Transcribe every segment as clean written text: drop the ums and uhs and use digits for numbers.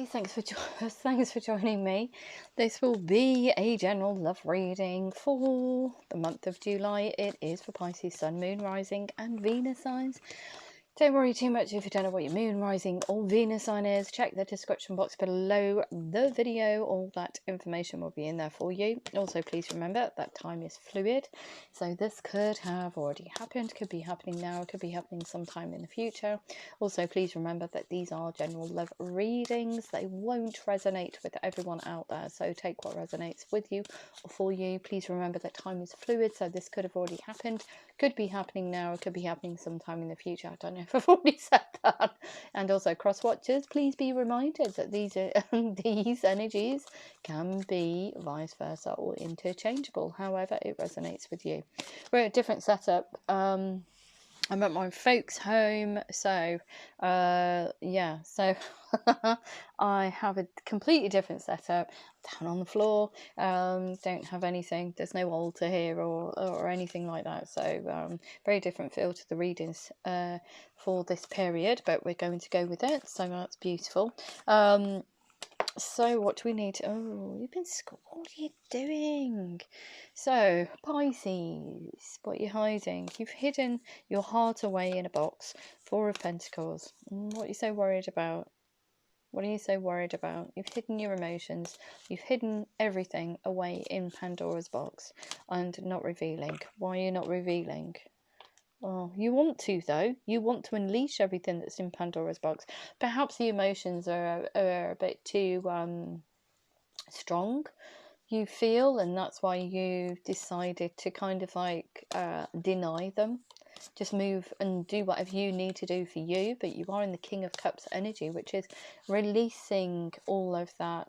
Pisces, thanks for joining me. This will be a general love reading for the month of July. It is for Pisces, Sun, Moon, Rising and Venus signs. Don't worry too much if you don't know what your moon, rising or Venus sign is. Check the description box below the video. All that information will be in there for you. Also, please remember that time is fluid. So this could have already happened, could be happening now, it could be happening sometime in the future. Also, please remember that these are general love readings. They won't resonate with everyone out there. So take what resonates with you or for you. Please remember that time is fluid. So this could have already happened, could be happening now, it could be happening sometime in the future. I don't know if I've already said that. And also, cross watchers, please be reminded that these energies can be vice versa or interchangeable, however it resonates with you. We're at a different setup. I'm at my folks' home, so yeah, so I have a completely different setup. Down on the floor, don't have anything, there's no altar here or anything like that, so very different feel to the readings for this period, but we're going to go with it, so that's beautiful. So what do we need to, oh, you've been scored, what are you doing? So Pisces, what are you hiding? You've hidden your heart away in a box. Four of Pentacles. What are you so worried about? What are you so worried about? You've hidden your emotions. You've hidden everything away in Pandora's box and not revealing. Why are you not revealing? Oh, you want to, though. You want to unleash everything that's in Pandora's box. Perhaps the emotions are a bit too strong, you feel, and that's why you decided to kind of like deny them. Just move and do whatever you need to do for you, but you are in the King of Cups energy, which is releasing all of that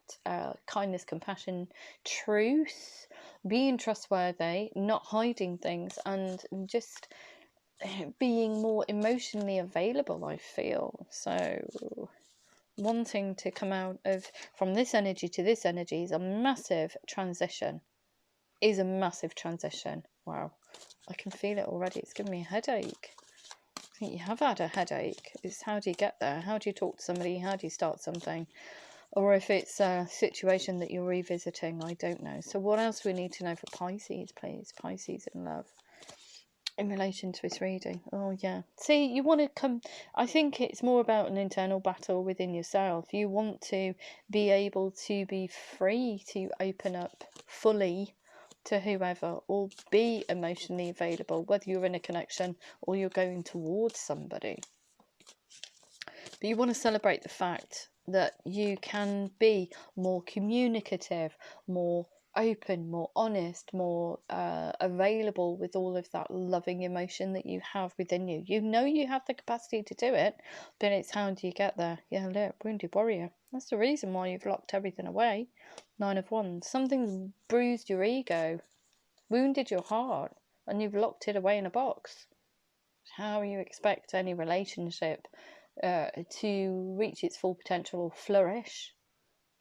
kindness, compassion, truth, being trustworthy, not hiding things, and just being more emotionally available, I feel. So wanting to come out of from this energy to this energy is a massive transition. Wow, I can feel it already. It's giving me a headache. I think you have had a headache. It's how do you get there? How do you talk to somebody? How do you start something? Or if it's a situation that you're revisiting, I don't know. So what else do we need to know for Pisces, please? Pisces in love in relation to this reading. Oh yeah, see, you want to come, I think it's more about an internal battle within yourself. You want to be able to be free to open up fully to whoever, or be emotionally available, whether you're in a connection or you're going towards somebody. But you want to celebrate the fact that you can be more communicative, more open, more honest, more available with all of that loving emotion that you have within you. You know you have the capacity to do it, but it's how do you get there? Yeah, look, wounded warrior. That's the reason why you've locked everything away. 9 of Wands. Something's bruised your ego, wounded your heart, and you've locked it away in a box. How you expect any relationship to reach its full potential or flourish,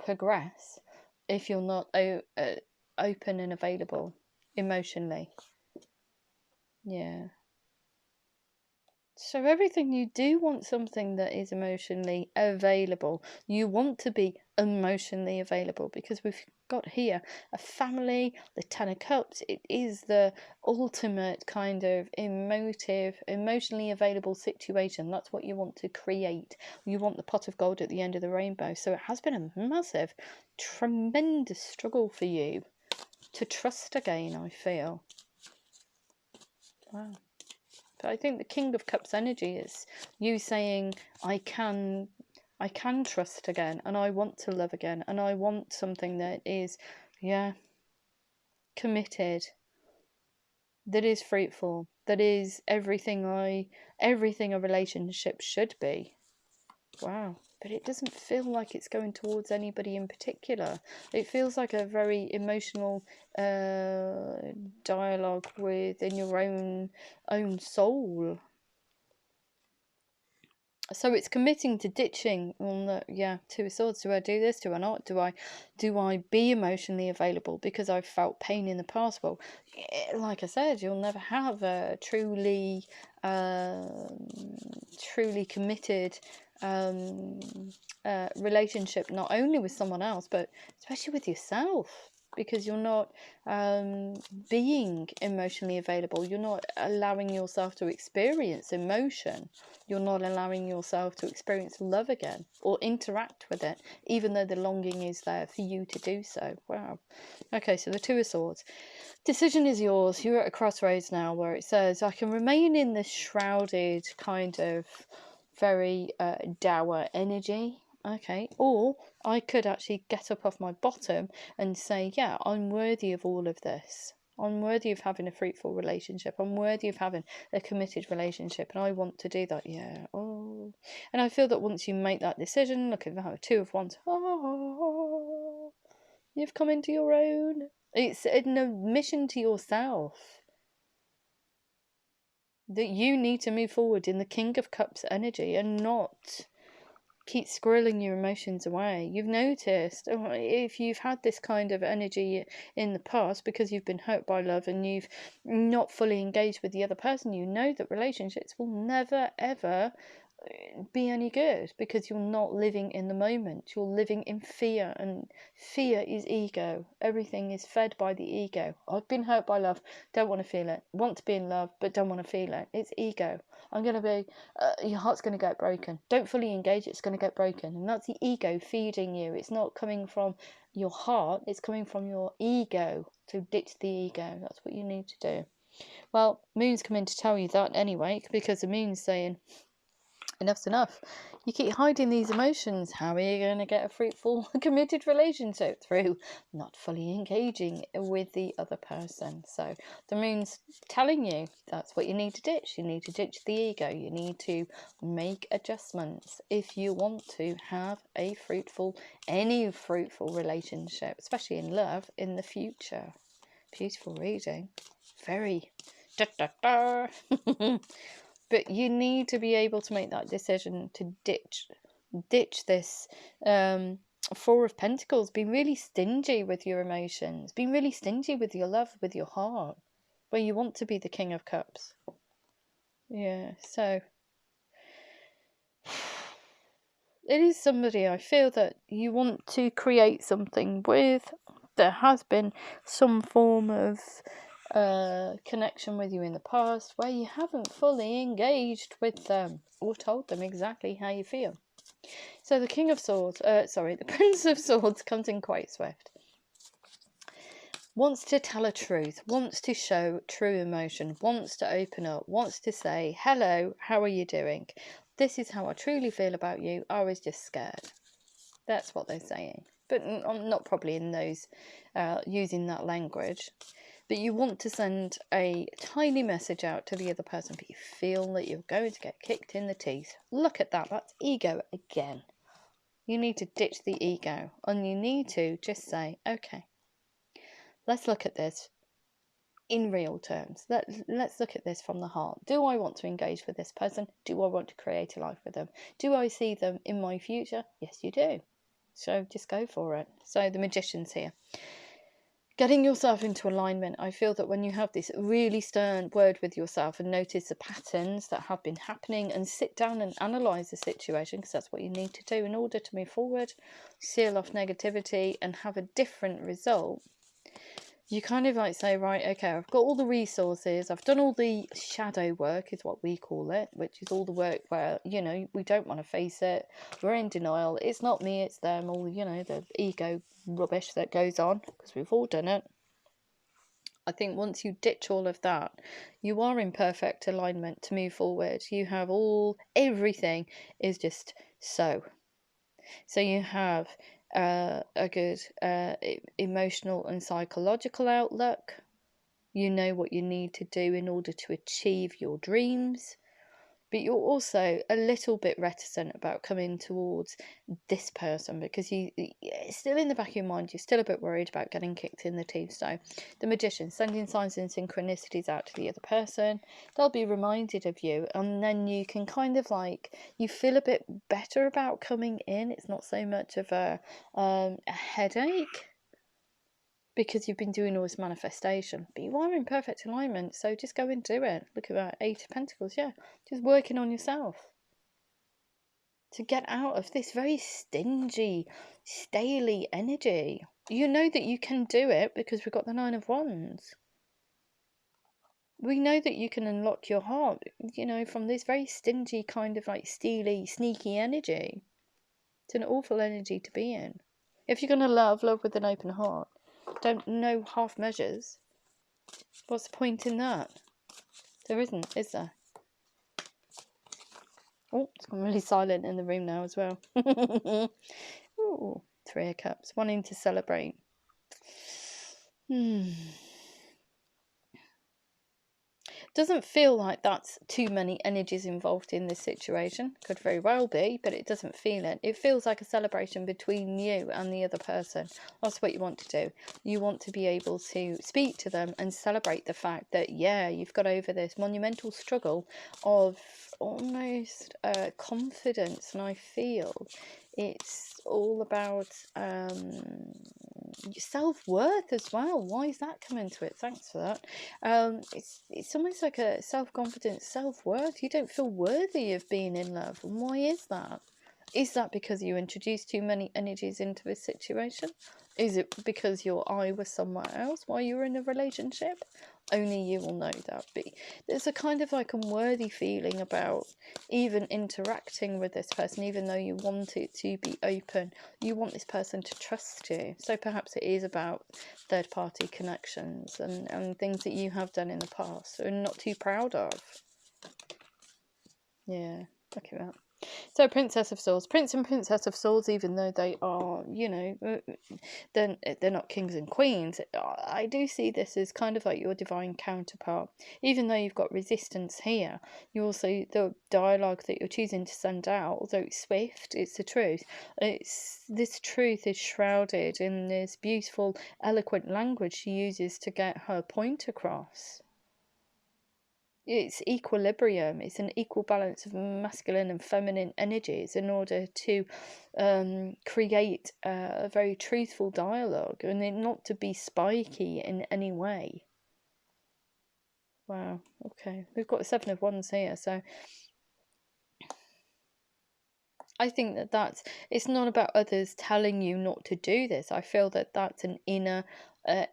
progress, if you're not open and available emotionally? Yeah. So everything you do want something that is emotionally available. You want to be emotionally available, because we've got here a family, the 10 of Cups. It is the ultimate kind of emotionally available situation. That's what you want to create. You want the pot of gold at the end of the rainbow. So it has been a massive, tremendous struggle for you to trust again, I feel. Wow. But I think the King of Cups energy is you saying, I can trust again, and I want to love again, and I want something that is, yeah, committed, that is fruitful, that is everything a relationship should be. Wow. But it doesn't feel like it's going towards anybody in particular. It feels like a very emotional dialogue within your own soul. So it's committing to ditching on the, yeah, Two of Swords. Do I do this? Do I not? Do I be emotionally available because I've felt pain in the past? Well, like I said, you'll never have a truly committed relationship, not only with someone else, but especially with yourself, because you're not being emotionally available. You're not allowing yourself to experience emotion. You're not allowing yourself to experience love again or interact with it, even though the longing is there for you to do so. Wow. Okay, so the Two of Swords. Decision is yours. You're at a crossroads now where it says, I can remain in this shrouded kind of very dour energy. Okay, or I could actually get up off my bottom and say, yeah, I'm worthy of all of this. I'm worthy of having a fruitful relationship. I'm worthy of having a committed relationship, and I want to do that. Yeah. Oh, and I feel that once you make that decision, look at that, Two of Wands. Oh, you've come into your own. It's an admission to yourself that you need to move forward in the King of Cups energy and not keep squirreling your emotions away. You've noticed, if you've had this kind of energy in the past because you've been hurt by love and you've not fully engaged with the other person, you know that relationships will never ever be any good because you're not living in the moment. You're living in fear, and fear is ego. Everything is fed by the ego. I've been hurt by love, don't want to feel it. Want to be in love, but don't want to feel it. It's ego. I'm going to be, your heart's going to get broken. Don't fully engage, it's going to get broken. And that's the ego feeding you. It's not coming from your heart, it's coming from your ego. So ditch the ego. That's what you need to do. Well, Moon's come in to tell you that anyway, because the Moon's saying, enough's enough. You keep hiding these emotions. How are you going to get a fruitful, committed relationship? Through not fully engaging with the other person. So the Moon's telling you that's what you need to ditch. You need to ditch the ego. You need to make adjustments if you want to have a fruitful, any fruitful relationship, especially in love, in the future. Beautiful reading. Very da da da. But you need to be able to make that decision to ditch this Four of Pentacles. Be really stingy with your emotions. Be really stingy with your love, with your heart, where you want to be the King of Cups. Yeah, so it is somebody I feel that you want to create something with. There has been some form of connection with you in the past where you haven't fully engaged with them or told them exactly how you feel. So the King of Swords, the Prince of Swords comes in quite swift. Wants to tell a truth, wants to show true emotion, wants to open up, wants to say, hello, how are you doing? This is how I truly feel about you. I was just scared. That's what they're saying. But not probably in those, using that language. But you want to send a tiny message out to the other person, but you feel that you're going to get kicked in the teeth. Look at that. That's ego again. You need to ditch the ego, and you need to just say, okay, let's look at this in real terms. Let's look at this from the heart. Do I want to engage with this person? Do I want to create a life with them? Do I see them in my future? Yes, you do. So just go for it. So the Magician's here. Getting yourself into alignment. I feel that when you have this really stern word with yourself and notice the patterns that have been happening and sit down and analyse the situation, because that's what you need to do in order to move forward, seal off negativity and have a different result. You kind of like say, right, okay, I've got all the resources, I've done all the shadow work is what we call it, which is all the work where, you know, we don't want to face it, we're in denial, it's not me, it's them, all, you know, the ego rubbish that goes on, because we've all done it. I think once you ditch all of that, you are in perfect alignment to move forward. You have everything is just so. So you have a good emotional and psychological outlook. You know what you need to do in order to achieve your dreams. but you're also a little bit reticent about coming towards this person, because it's still in the back of your mind, you're still a bit worried about getting kicked in the teeth. So the Magician, sending signs and synchronicities out to the other person, they'll be reminded of you, and then you can kind of like, you feel a bit better about coming in. It's not so much of a headache, because you've been doing all this manifestation, but you are in perfect alignment, so just go and do it. Look at that, 8 of Pentacles. Yeah, just working on yourself to get out of this very stingy, staley energy. You know that you can do it, because we've got the 9 of Wands. We know that you can unlock your heart, you know, from this very stingy kind of like steely, sneaky energy. It's an awful energy to be in. If you're going to love with an open heart. Don't know half measures. What's the point in that? There isn't, is there? Oh, it's gone really silent in the room now as well. Ooh, 3 of Cups, wanting to celebrate. Doesn't feel like that's too many energies involved in this situation. Could very well be, but it doesn't feel it. It feels like a celebration between you and the other person. That's what you want to do. You want to be able to speak to them and celebrate the fact that, yeah, you've got over this monumental struggle of almost confidence. And I feel it's all about self-worth as well. Why is that coming to it? Thanks for that. It's almost like a self-confidence, self-worth. You don't feel worthy of being in love. And why is that? Is that because you introduced too many energies into this situation? Is it because your eye was somewhere else while you were in a relationship? Only you will know that. But there's a kind of like unworthy feeling about even interacting with this person, even though you want it to be open. You want this person to trust you. So perhaps it is about third-party connections and things that you have done in the past and not too proud of. Yeah, look at that. So Princess of Swords, Prince and Princess of Swords, even though they are, you know, they're not kings and queens, I do see this as kind of like your divine counterpart. Even though you've got resistance here, you also, the dialogue that you're choosing to send out, although it's swift, it's the truth. This truth is shrouded in this beautiful, eloquent language she uses to get her point across. It's equilibrium. It's an equal balance of masculine and feminine energies in order to create a very truthful dialogue, and it not to be spiky in any way. Wow, okay. We've got the 7 of Wands here, so I think that it's not about others telling you not to do this. I feel that that's an inner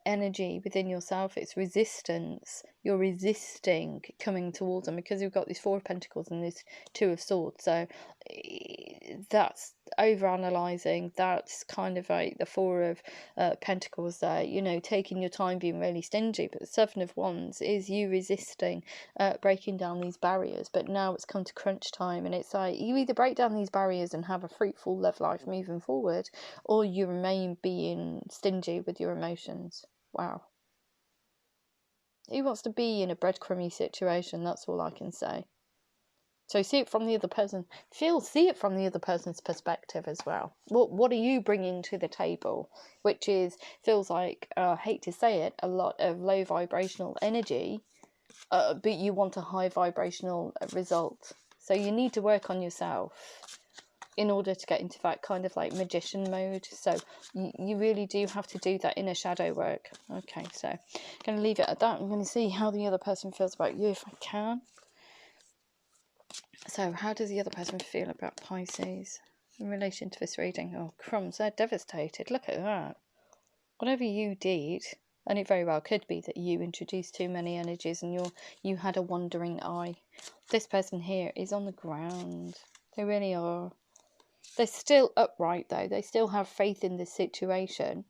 energy within yourself. It's resistance. You're resisting coming towards them, because you've got these 4 of Pentacles and this 2 of Swords. So that's over-analysing. That's kind of like the 4 of Pentacles there, you know, taking your time, being really stingy. But the 7 of Wands is you resisting breaking down these barriers. But now it's come to crunch time, and it's like you either break down these barriers and have a fruitful love life moving forward, or you remain being stingy with your emotions. Wow. Who wants to be in a breadcrumby situation? That's all I can say. So see it from the other person. See it from the other person's perspective as well. What are you bringing to the table? Which feels like, I hate to say it, a lot of low vibrational energy, but you want a high vibrational result. So you need to work on yourself in order to get into that kind of like magician mode. So you really do have to do that inner shadow work. Okay, so I'm going to leave it at that. I'm going to see how the other person feels about you if I can. So how does the other person feel about Pisces in relation to this reading? Oh, crumbs, they're devastated. Look at that. Whatever you did, and it very well could be that you introduced too many energies and you had a wandering eye. This person here is on the ground. They really are. They're still upright though. They still have faith in this situation.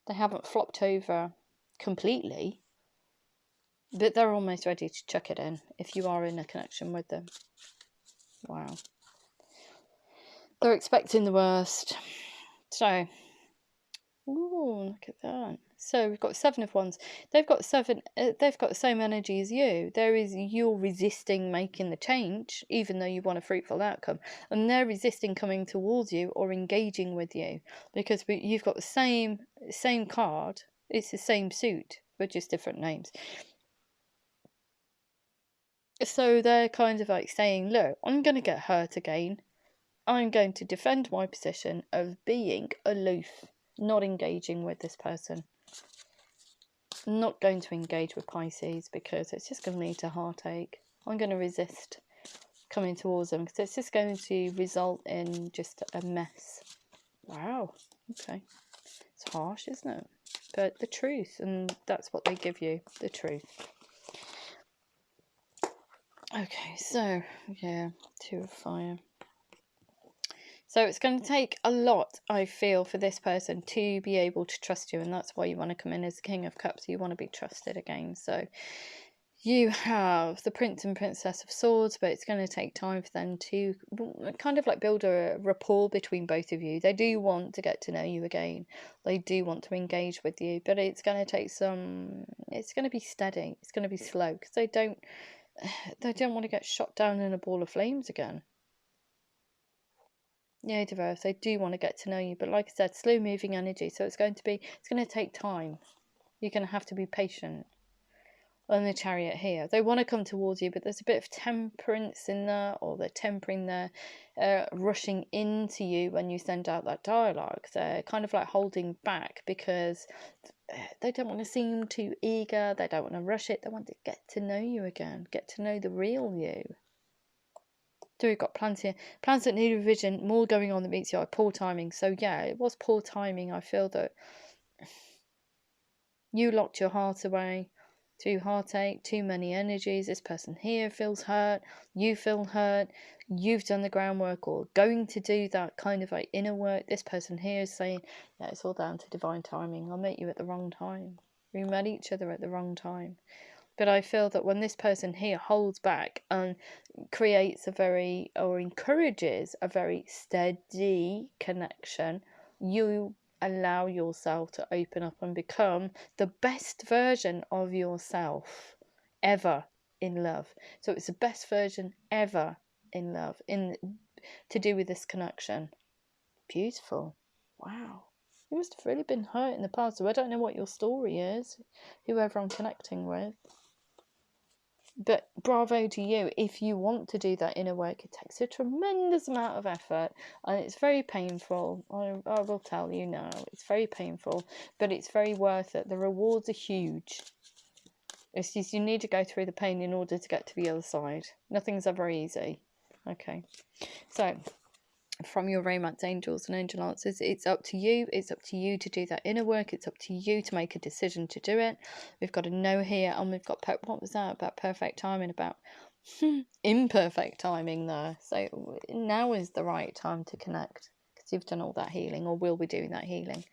They haven't flopped over completely, but they're almost ready to chuck it in if you are in a connection with them. Wow. They're expecting the worst. So, ooh, look at that. So we've got Seven of Wands. They've got they've got the same energy as you. You're resisting making the change, even though you want a fruitful outcome, and they're resisting coming towards you or engaging with you, because you've got the same card. It's the same suit, but just different names. So they're kind of like saying, look, I'm going to get hurt again. I'm going to defend my position of being aloof, not engaging with this person. Not going to engage with Pisces because it's just going to lead to heartache. I'm going to resist coming towards them because it's just going to result in just a mess. Wow. Okay. It's harsh, isn't it? But the truth, and that's what they give you, the truth. Okay, so, yeah, Two of Fire. So it's going to take a lot, I feel, for this person to be able to trust you, and that's why you want to come in as the King of Cups. You want to be trusted again. So you have the Prince and Princess of Swords, but it's going to take time for them to kind of like build a rapport between both of you. They do want to get to know you again. They do want to engage with you, but it's going to take some... It's going to be steady. It's going to be slow because they don't want to get shot down in a ball of flames again. Yeah, diverse. They do want to get to know you, but like I said, slow moving energy. So it's going to take time. You're going to have to be patient. On the Chariot here, they want to come towards you, but there's a bit of temperance in there, or they're tempering their rushing into you when you send out that dialogue. They're kind of like holding back because they don't want to seem too eager. They don't want to rush it. They want to get to know you again, get to know the real you. So we've got plans here. Plans that need revision. More going on that meets your eye. Poor timing. So yeah, it was poor timing. I feel that you locked your heart away through heartache, too many energies. This person here feels hurt. You feel hurt. You've done the groundwork or going to do that kind of like inner work. This person here is saying, yeah, it's all down to divine timing. I met you at the wrong time. We met each other at the wrong time. But I feel that when this person here holds back and creates or encourages a very steady connection, you allow yourself to open up and become the best version of yourself ever in love. So it's the best version ever in love to do with this connection. Beautiful. Wow. You must have really been hurt in the past. So I don't know what your story is, whoever I'm connecting with. But bravo to you. If you want to do that inner work, it takes a tremendous amount of effort and it's very painful. I will tell you now, it's very painful, but it's very worth it. The rewards are huge. It's just you need to go through the pain in order to get to the other side. Nothing's ever easy. Okay, so from your romance angels and angel answers, it's up to you. It's up to you to do that inner work. It's up to you to make a decision to do it. We've got a no here, and we've got what was that about perfect timing, about imperfect timing there. So now is the right time to connect because you've done all that healing, or will be doing that healing.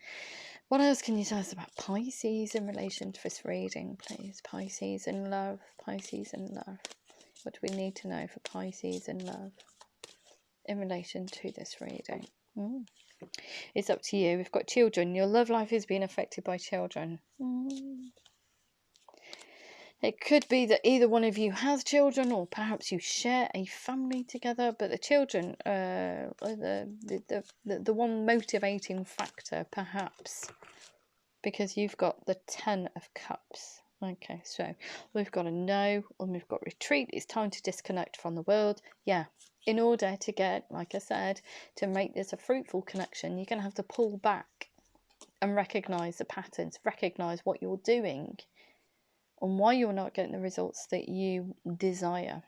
What else can you tell us about Pisces in relation to this reading, please? Pisces in love. Pisces in love. What do we need to know for Pisces in love in relation to this reading? It's up to you. We've got children. Your love life is being affected by children. It could be that either one of you has children, or perhaps you share a family together, but the children are the one motivating factor, perhaps, because you've got the 10 of Cups. Okay, so we've got a no, and we've got retreat. It's time to disconnect from the world. Yeah, in order to get, like I said, to make this a fruitful connection, you're going to have to pull back and recognise the patterns, recognise what you're doing and why you're not getting the results that you desire.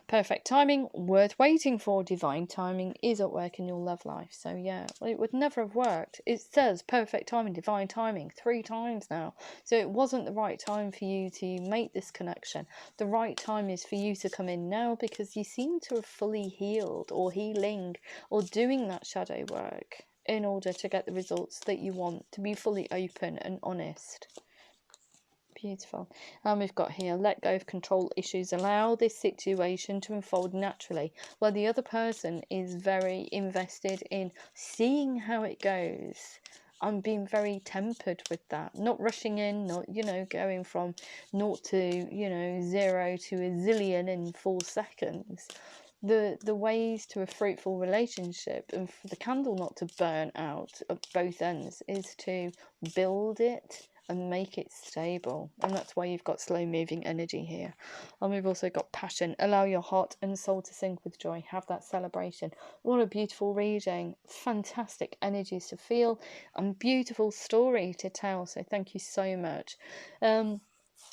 Perfect timing, worth waiting for. Divine timing is at work in your love life. So yeah, well, it would never have worked. It says perfect timing, divine timing 3 times now. So it wasn't the right time for you to make this connection. The right time is for you to come in now, because you seem to have fully healed or healing or doing that shadow work in order to get the results that you want, to be fully open and honest. Beautiful. And we've got here, let go of control issues. Allow this situation to unfold naturally. Well, the other person is very invested in seeing how it goes I'm being very tempered with that, not rushing in, not, you know, going from 0 to, you know, 0 to a zillion in 4 seconds. The ways to a fruitful relationship and for the candle not to burn out at both ends is to build it and make it stable. And that's why you've got slow moving energy here. And we've also got passion. Allow your heart and soul to sync with joy. Have that celebration. What a beautiful reading. Fantastic energies to feel and beautiful story to tell. So thank you so much.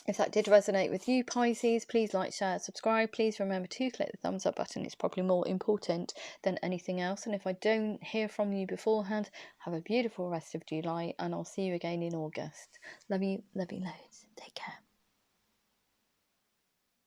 If that did resonate with you, Pisces, please like, share, subscribe. Please remember to click the thumbs up button. It's probably more important than anything else. And if I don't hear from you beforehand, have a beautiful rest of July, and I'll see you again in August. Love you loads. Take care.